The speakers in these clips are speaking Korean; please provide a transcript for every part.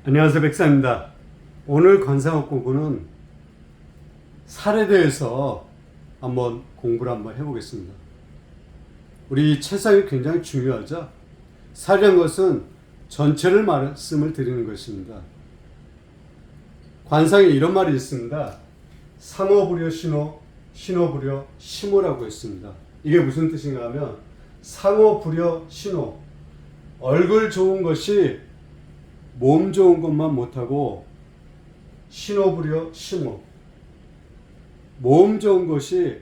안녕하세요, 백사입니다. 오늘 관상학 공부는 살에 대해서 한번 공부를 한번 해보겠습니다. 우리 체상이 굉장히 중요하죠. 살이란 것은 전체를 말씀을 드리는 것입니다. 관상에 이런 말이 있습니다. 상호부려 신호, 신호부려 심호라고 했습니다. 이게 무슨 뜻인가 하면 상호부려 신호, 얼굴 좋은 것이 몸 좋은 것만 못하고 신호부려 심호, 몸 좋은 것이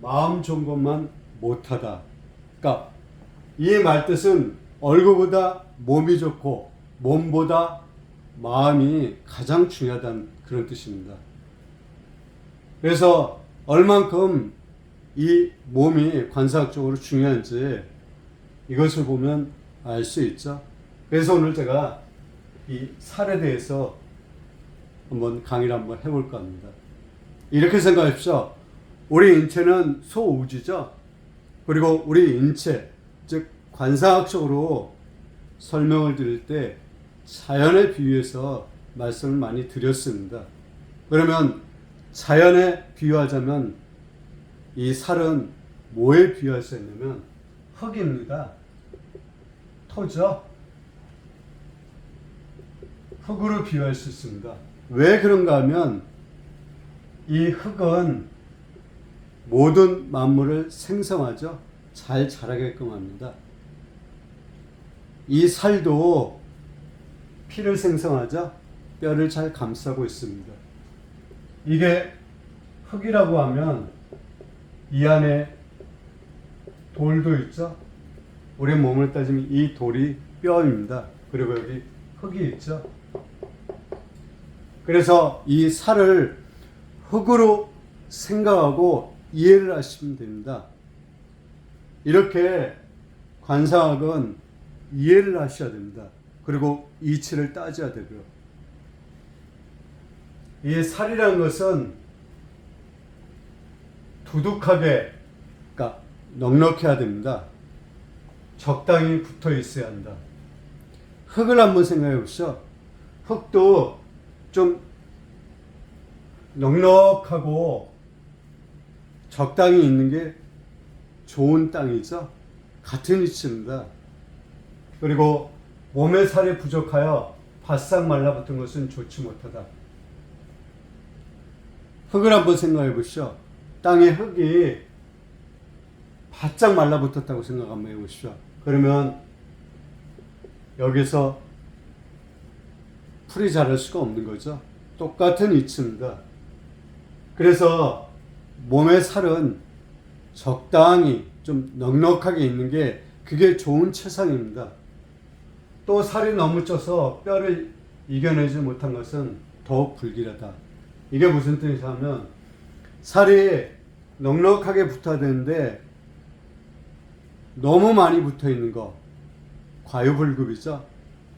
마음 좋은 것만 못하다. 그러니까 이 말뜻은 얼굴보다 몸이 좋고 몸보다 마음이 가장 중요하다는 그런 뜻입니다. 그래서 얼만큼 이 몸이 관사학적으로 중요한지 이것을 보면 알 수 있죠. 그래서 오늘 제가 이 살에 대해서 한번 강의를 한번 해볼까 합니다. 이렇게 생각하십시오. 우리 인체는 소우주죠. 그리고 우리 인체, 즉 관상학적으로 설명을 드릴 때 자연에 비유해서 말씀을 많이 드렸습니다. 그러면 자연에 비유하자면 이 살은 뭐에 비유할 수 있냐면 흙입니다. 토죠. 흙으로 비유할 수 있습니다. 왜 그런가 하면 이 흙은 모든 만물을 생성하죠. 잘 자라게끔 합니다. 이 살도 피를 생성하죠. 뼈를 잘 감싸고 있습니다. 이게 흙이라고 하면 이 안에 돌도 있죠. 우리 몸을 따지면 이 돌이 뼈입니다. 그리고 여기 흙이 있죠. 그래서 이 살을 흙으로 생각하고 이해를 하시면 됩니다. 이렇게 관상학은 이해를 하셔야 됩니다. 그리고 이치를 따져야 되고요. 이 살이라는 것은 두둑하게, 그러니까 넉넉해야 됩니다. 적당히 붙어 있어야 한다. 흙을 한번 생각해 보시죠. 흙도 좀 넉넉하고 적당히 있는 게 좋은 땅이죠. 같은 이치입니다. 그리고 몸의 살이 부족하여 바싹 말라붙은 것은 좋지 못하다. 흙을 한번 생각해 보시죠. 땅에 흙이 바짝 말라붙었다고 생각 한번 해보시죠. 그러면 여기서 풀이 자랄 수가 없는 거죠. 똑같은 이치입니다. 그래서 몸의 살은 적당히 좀 넉넉하게 있는 게 그게 좋은 체상입니다. 또 살이 너무 쪄서 뼈를 이겨내지 못한 것은 더욱 불길하다. 이게 무슨 뜻이냐면 살이 넉넉하게 붙어야 되는데 너무 많이 붙어 있는 거, 과유불급이죠.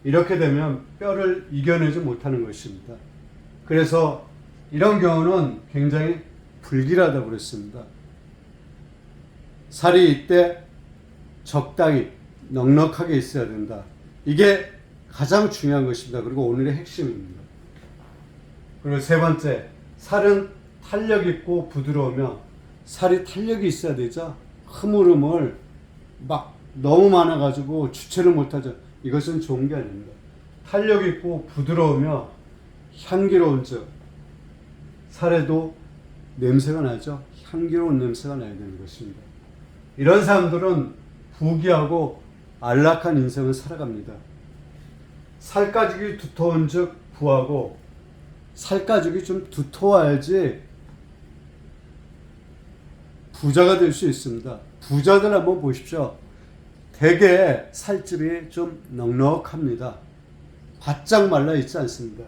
이렇게 되면 뼈를 이겨내지 못하는 것입니다. 그래서 이런 경우는 굉장히 불길하다고 그랬습니다. 살이 이때 적당히 넉넉하게 있어야 된다. 이게 가장 중요한 것입니다. 그리고 오늘의 핵심입니다. 그리고 세 번째, 살은 탄력 있고 부드러우며 살이 탄력이 있어야 되죠. 흐물흐물 막 너무 많아가지고 주체를 못하죠. 이것은 좋은 게 아닙니다. 탄력 있고 부드러우며 향기로운 즉 살에도 냄새가 나죠. 향기로운 냄새가 나야 되는 것입니다. 이런 사람들은 부귀하고 안락한 인생을 살아갑니다. 살가죽이 두터운 즉 부하고 살가죽이 좀 두터워야지 부자가 될 수 있습니다. 부자들 한번 보십시오. 대개 살집이 좀 넉넉합니다. 바짝 말라 있지 않습니다.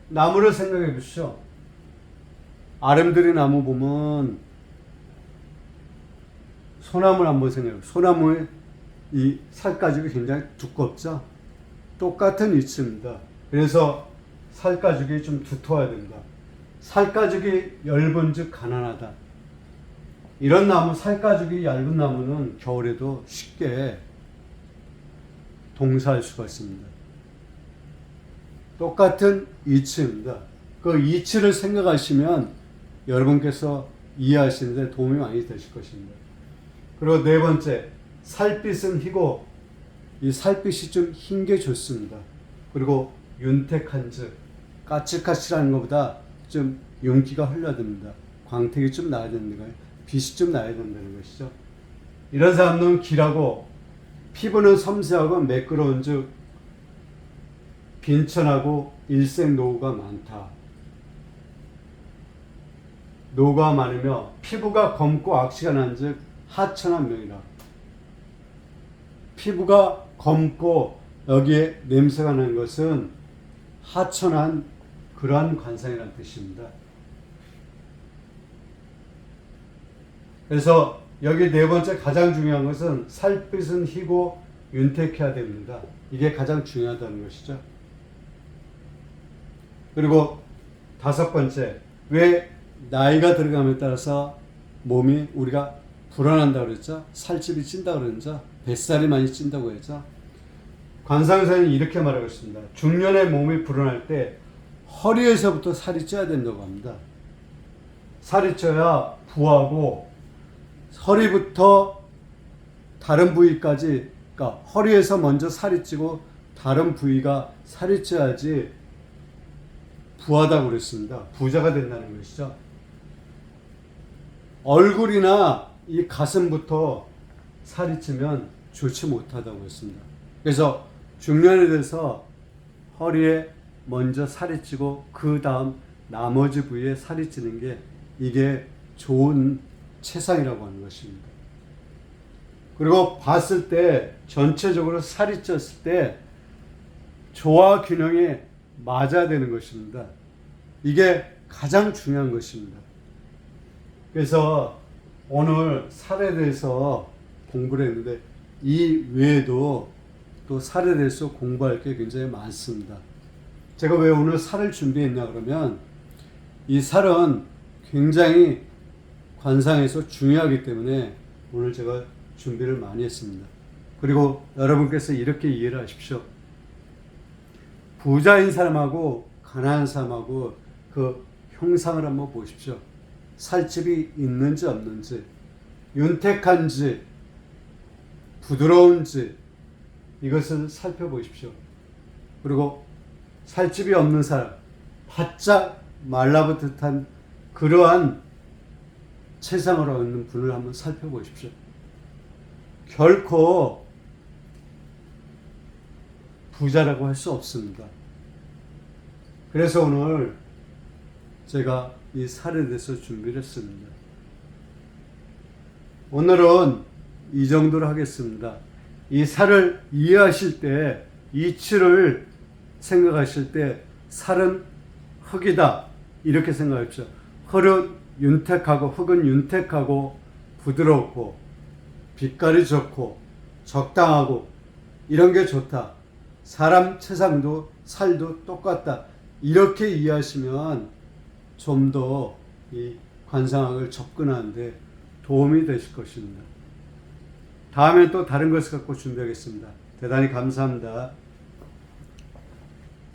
나무를 생각해 보시죠. 아름드리 나무 보면 소나무를 한번 생각해 보세요. 소나무의 이 살가죽이 굉장히 두껍죠. 똑같은 이치입니다. 그래서 살가죽이 좀 두터워야 됩니다. 살가죽이 얇은 즉 가난하다. 이런 나무, 살가죽이 얇은 나무는 겨울에도 쉽게 동사할 수가 있습니다. 똑같은 이치입니다. 그 이치를 생각하시면 여러분께서 이해하시는데 도움이 많이 되실 것입니다. 그리고 네 번째, 살빛은 희고, 이 살빛이 좀 흰 게 좋습니다. 그리고 윤택한즉, 까칠까칠한 것보다 좀 윤기가 흘러듭니다. 광택이 좀 나야 되는 거예요. 빛이 좀 나야 된다는 것이죠. 이런 사람들은 길하고 피부는 섬세하고 매끄러운 즉 빈천하고 일생 노후가 많다. 노후가 많으며 피부가 검고 악취가 난 즉 하천한 명이라. 피부가 검고 여기에 냄새가 나는 것은 하천한 그러한 관상이라는 뜻입니다. 그래서 여기 네 번째 가장 중요한 것은 살빛은 희고 윤택해야 됩니다. 이게 가장 중요하다는 것이죠. 그리고 다섯 번째, 왜 나이가 들어감에 따라서 몸이 우리가 불안한다고 그랬죠? 살집이 찐다고 그랬죠? 뱃살이 많이 찐다고 했죠? 관상사는 이렇게 말하고 있습니다. 중년의 몸이 불안할 때 허리에서부터 살이 쪄야 된다고 합니다. 살이 쪄야 부하고 허리부터 다른 부위까지, 그러니까 허리에서 먼저 살이 찌고 다른 부위가 살이 쪄야지 부하다고 그랬습니다. 부자가 된다는 것이죠. 얼굴이나 이 가슴부터 살이 찌면 좋지 못하다고 했습니다. 그래서 중년에 대해서 허리에 먼저 살이 찌고 그 다음 나머지 부위에 살이 찌는 게 이게 좋은 체상이라고 하는 것입니다. 그리고 봤을 때 전체적으로 살이 쪘을 때 조화 균형에 맞아야 되는 것입니다. 이게 가장 중요한 것입니다. 그래서 오늘 살에 대해서 공부를 했는데 이 외에도 또 살에 대해서 공부할 게 굉장히 많습니다. 제가 왜 오늘 살을 준비했냐 그러면 이 살은 굉장히 관상에서 중요하기 때문에 오늘 제가 준비를 많이 했습니다. 그리고 여러분께서 이렇게 이해를 하십시오. 부자인 사람하고 가난한 사람하고 그 형상을 한번 보십시오. 살집이 있는지 없는지, 윤택한지, 부드러운지 이것을 살펴보십시오. 그리고 살집이 없는 사람, 바짝 말라붙듯한 그러한 체상으로 있는 분을 한번 살펴보십시오. 결코 부자라고 할 수 없습니다. 그래서 오늘 제가 이 살에 대해서 준비를 했습니다. 오늘은 이 정도로 하겠습니다. 이 살을 이해하실 때, 이치를 생각하실 때 살은 흙이다 이렇게 생각하십시오. 흙은 윤택하고 부드럽고 빛깔이 좋고 적당하고 이런 게 좋다. 사람 체상도 살도 똑같다. 이렇게 이해하시면 좀 더 이 관상학을 접근하는데 도움이 되실 것입니다. 다음에 또 다른 것을 갖고 준비하겠습니다. 대단히 감사합니다.